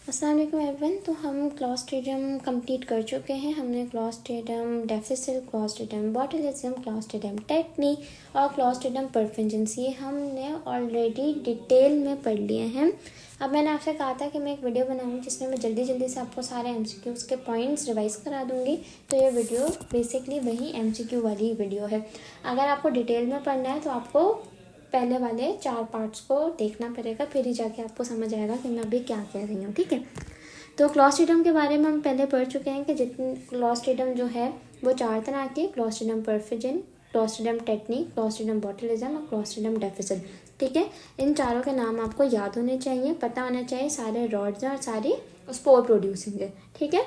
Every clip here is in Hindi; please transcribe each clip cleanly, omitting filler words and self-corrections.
अस्सलाम वालेकुम एवरीवन। तो हम क्लॉस्ट्रिडियम कंप्लीट कर चुके हैं। हमने Clostridium difficile, Clostridium botulism, Clostridium tetani और क्लॉस्ट्रिडियम परफिंजेंस ये हमने ऑलरेडी डिटेल में पढ़ लिए हैं। अब मैंने आपसे कहा था कि मैं एक वीडियो बनाऊंगी जिसमें मैं जल्दी जल्दी से आपको सारे एमसीक्यूज़ के पॉइंट्स रिवाइज करा दूंगी। तो ये वीडियो बेसिकली वही एमसीक्यू वाली वीडियो है। अगर आपको डिटेल में पढ़ना है तो आपको पहले वाले 4 पार्ट्स को देखना पड़ेगा, फिर ही जाके आपको समझ आएगा कि मैं अभी क्या कह रही हूँ। ठीक है, तो क्लॉस्ट्रिडियम के बारे में हम पहले पढ़ चुके हैं कि जितने क्लॉस्ट्रिडियम जो है वो 4 तरह के, Clostridium perfringens, Clostridium tetani, Clostridium botulism और क्लॉस्ट्रिडियम डिफिसिल। ठीक है, इन चारों के नाम आपको याद होने चाहिए, पता होना चाहिए, सारे रॉड्स हैं और सारी स्पोर प्रोड्यूसिंग है। ठीक है,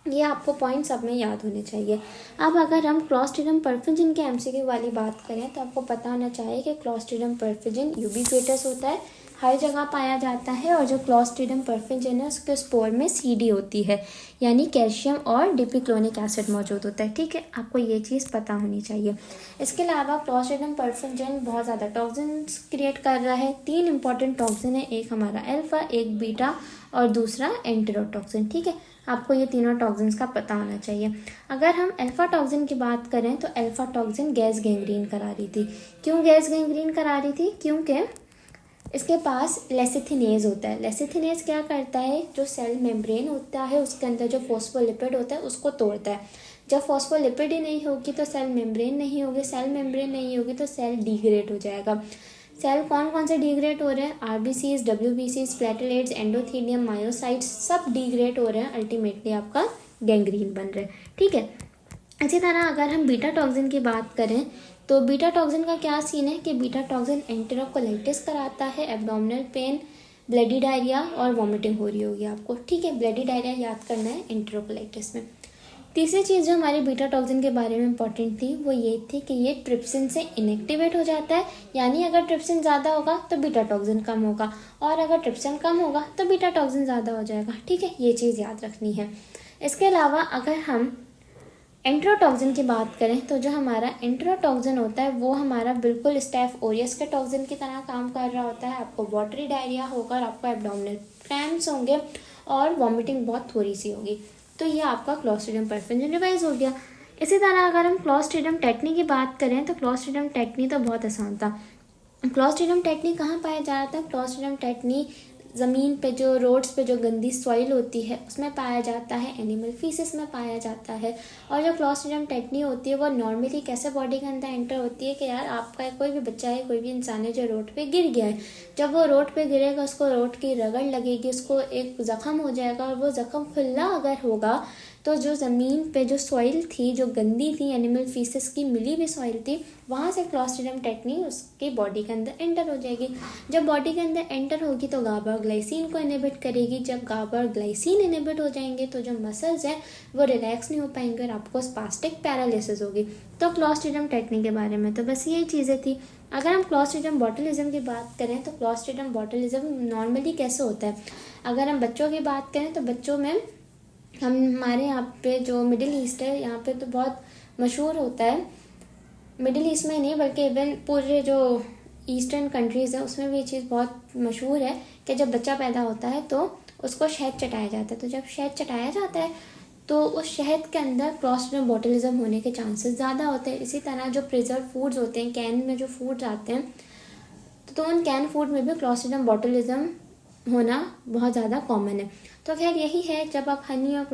ये आपको पॉइंट सब में याद होने चाहिए। अब अगर हम क्लॉस्ट्रिडियम परफिजन के एमसीक्यू वाली बात करें तो आपको पता होना चाहिए कि क्लॉस्ट्रिडियम परफिजन यूबिक्विटस होता है, हर जगह पाया जाता है। और जो क्लॉस्ट्रिडियम परफिजन है उसके स्पोर में सीडी होती है, यानी कैल्शियम और डिपिक्लोनिक एसिड मौजूद होता है। ठीक है, आपको ये चीज़ पता होनी चाहिए। इसके अलावा क्लॉस्ट्रिडियम परफिजन बहुत ज़्यादा टॉक्सिन्स क्रिएट कर रहा है। 3 इंपॉर्टेंट टॉक्सिन है, एक हमारा अल्फा, एक बीटा और दूसरा एंटेरोटॉक्सिन। ठीक है, आपको ये तीनों टॉक्सिन्स का पता होना चाहिए। अगर हम अल्फा टॉक्सिन की बात करें तो अल्फा टॉक्सिन गैस गैंग्रीन करा रही थी। क्यों गैस गैंग्रीन करा रही थी? क्योंकि इसके पास लेसिथिनेज होता है। लेसिथिनेज क्या करता है, जो सेल मेम्ब्रेन होता है उसके अंदर जो फॉस्फोलिपिड होता है उसको तोड़ता है। जब फॉस्फोलिपिड ही नहीं होगी तो सेल मेम्ब्रेन नहीं होगी, सेल मेम्ब्रेन नहीं होगी तो सेल डिग्रेड हो जाएगा। सेल कौन कौन से डिग्रेड हो रहे हैं? आरबीसीज, डब्ल्यूबीसीज, प्लेटलेट्स, एंडोथेलियम, मायोसाइट्स सब डिग्रेड हो रहे हैं, अल्टीमेटली आपका गैंग्रीन बन रहा है। ठीक है, इसी तरह अगर हम बीटा टॉक्सिन की बात करें तो बीटा टॉक्सिन का क्या सीन है कि बीटा टॉक्सिन एंटेरोकोलाइटिस कराता है, एब्डोमिनल पेन, ब्लडी डायरिया और वॉमिटिंग हो रही होगी आपको। ठीक है, ब्लडी डायरिया याद करना है एंटेरोकोलाइटिस में। तीसरी चीज़ जो हमारी बीटा टॉक्सिन के बारे में इंपॉर्टेंट थी वो ये थी कि ये ट्रिप्सिन से इनएक्टिवेट हो जाता है, यानी अगर ट्रिप्सिन ज़्यादा होगा तो बीटा टॉक्सिन कम होगा और अगर ट्रिप्सिन कम होगा तो बीटा टॉक्सिन ज़्यादा हो जाएगा। ठीक है, ये चीज़ याद रखनी है। इसके अलावा अगर हम एंटेरोटॉक्सिन की बात करें तो जो हमारा एंटेरोटॉक्सिन होता है वो हमारा बिल्कुल स्टेफ ओरियस के टॉक्सिन की तरह काम कर रहा होता है। आपको वाटरी डायरिया होगा और आपको एब्डोमिनल क्रैम्प्स होंगे और वॉमिटिंग बहुत थोड़ी सी होगी। तो ये आपका क्लॉस्ट्रिडियम परफिजन रिवाइज हो गया। इसी तरह अगर हम क्लॉस्ट्रिडियम टेटनी की बात करें तो क्लॉस्ट्रिडियम टेटनी तो बहुत आसान था। क्लॉस्ट्रिडियम टेटनी कहाँ पाया जा रहा था? क्लॉस्ट्रिडियम टेटनी ज़मीन पे जो रोड्स पे जो गंदी सॉइल होती है उसमें पाया जाता है, एनिमल फीसिस में पाया जाता है। और जो क्लॉस्ट्रिडियम टेटनी होती है वो नॉर्मली कैसे बॉडी के अंदर एंटर होती है कि यार आपका कोई भी बच्चा है, कोई भी इंसान है जो रोड पे गिर गया है, जब वो रोड पे गिरेगा उसको रोड की रगड़ लगेगी, उसको एक ज़ख़म हो जाएगा और वो ज़ख़म खुला अगर होगा तो जो ज़मीन पे जो सॉइल थी जो गंदी थी, एनिमल फीसिस की मिली हुई सॉइल थी, वहाँ से क्लॉस्ट्रिडियम टेटनी उसकी बॉडी के अंदर एंटर हो जाएगी। जब बॉडी के अंदर एंटर होगी तो गाबा और ग्लाइसिन को इनहिबिट करेगी। जब गाबा और ग्लाइसिन इनहिबिट हो जाएंगे तो जो मसल्स हैं वो रिलैक्स नहीं हो पाएंगे और आपको स्पास्टिक पैरालिसिस होगी। तो क्लॉस्ट्रिडियम टेटनी के बारे में तो बस यही चीज़ें थी। अगर हम क्लॉस्ट्रिडियम बॉटुलिज्म की बात करें तो क्लॉस्ट्रिडियम बॉटुलिज्म नॉर्मली कैसे होता है? अगर हम बच्चों की बात करें तो बच्चों में हमारे यहाँ पे जो मिडिल ईस्ट है यहाँ पे तो बहुत मशहूर होता है। मिडिल ईस्ट में नहीं बल्कि इवन पूरे जो ईस्टर्न कंट्रीज़ है उसमें भी ये चीज़ बहुत मशहूर है कि जब बच्चा पैदा होता है तो उसको शहद चटाया जाता है। तो जब शहद चटाया जाता है तो उस शहद के अंदर क्लॉस्ट्रिडियम बॉटुलिज्म होने के चांसेस ज़्यादा होते हैं। इसी तरह जो प्रिजर्व फूड्स होते हैं, कैन में जो फूड्स आते हैं तो उन कैन फूड में भी क्लॉस्ट्रिडियम बॉटुलिज्म होना बहुत ज़्यादा कॉमन है। तो खैर यही है, जब आप हनी और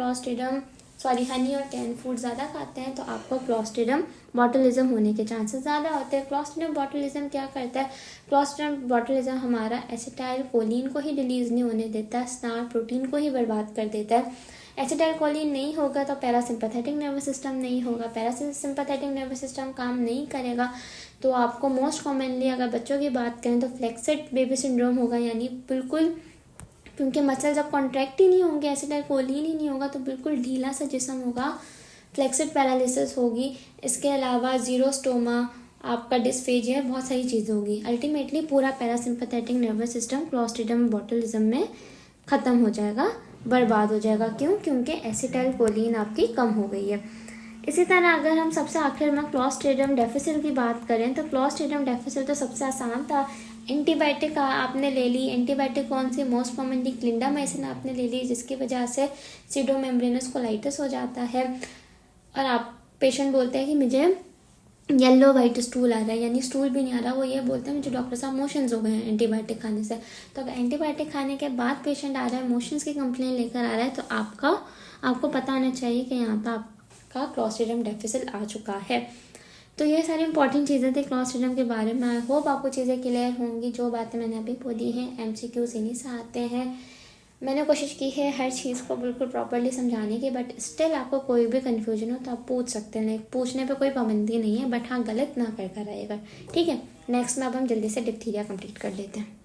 कैन फूड ज़्यादा खाते हैं तो आपको क्लॉस्ट्रिडियम बॉटुलिज्म होने के चांसेस ज़्यादा होते हैं। क्लॉस्ट्रिडियम बॉटुलिज्म क्या करता है? क्लॉस्ट्रिडियम बॉटुलिज्म हमारा एसिटाइल कोलिन को ही रिलीज़ नहीं होने देता है, स्टार प्रोटीन को ही बर्बाद कर देता है। एसिटाइल कोलिन नहीं होगा तो पैरासिम्पैथेटिक नर्वस सिस्टम नहीं होगा, पैरासिम्पैथेटिक नर्वस सिस्टम काम नहीं करेगा तो आपको मोस्ट कॉमनली अगर बच्चों की बात करें तो फ्लेक्सिड बेबी सिंड्रोम होगा, यानी बिल्कुल क्योंकि मसल जब कॉन्ट्रैक्ट ही नहीं होंगे, एसिटाइल कोलिन ही नहीं होगा तो बिल्कुल ढीला सा जिस्म होगा, फ्लेक्सिड पैरालिसिस होगी। इसके अलावा जीरोस्टोमा, आपका डिस्फेजिया, बहुत सारी चीज़ें होगी। अल्टीमेटली पूरा parasympathetic nervous system Clostridium botulism में ख़त्म हो जाएगा, बर्बाद हो जाएगा। क्यों? क्योंकि एसिटाइल कोलिन आपकी कम हो गई है। इसी तरह अगर हम सबसे आखिर में क्लॉस्ट्रिडियम डिफिसिल की बात करें तो क्लॉस्ट्रिडियम डिफिसिल तो सबसे आसान था। एंटीबायोटिक आपने ले ली, एंटीबायोटिक कौन सी, मोस्ट कॉमनली क्लिंडामाइसिन आपने ले ली, जिसकी वजह से सीडोमेम्ब्रेनस कोलाइटिस हो जाता है। और आप पेशेंट बोलते हैं कि मुझे येलो वाइट स्टूल आ रहा है, यानी स्टूल भी नहीं आ रहा, वो ये बोलते हैं मुझे डॉक्टर साहब मोशंस हो गए हैं एंटीबायोटिक खाने से। तो अगर एंटीबायोटिक खाने के बाद पेशेंट आ रहा है, मोशंस की कंप्लेन लेकर आ रहा है, तो आपको पता होना चाहिए कि यहाँ पर आपका क्लॉस्ट्रिडियम डिफिसिल आ चुका है। तो ये सारी इंपॉर्टेंट चीज़ें थी क्लॉस्ट्रिडियम के बारे में। आई होप आपको चीज़ें क्लियर होंगी। जो बातें मैंने अभी बोली हैं MCQs इन्हीं से आते हैं। मैंने कोशिश की है हर चीज़ को बिल्कुल प्रॉपर्ली समझाने की, बट स्टिल आपको कोई भी कन्फ्यूजन हो तो आप पूछ सकते हैं। लाइक पूछने पे कोई पाबंदी नहीं है, बट हाँ गलत ना कर आएगा। ठीक है, नेक्स्ट में अब हम जल्दी से डिप्थीरिया कंप्लीट कर लेते हैं।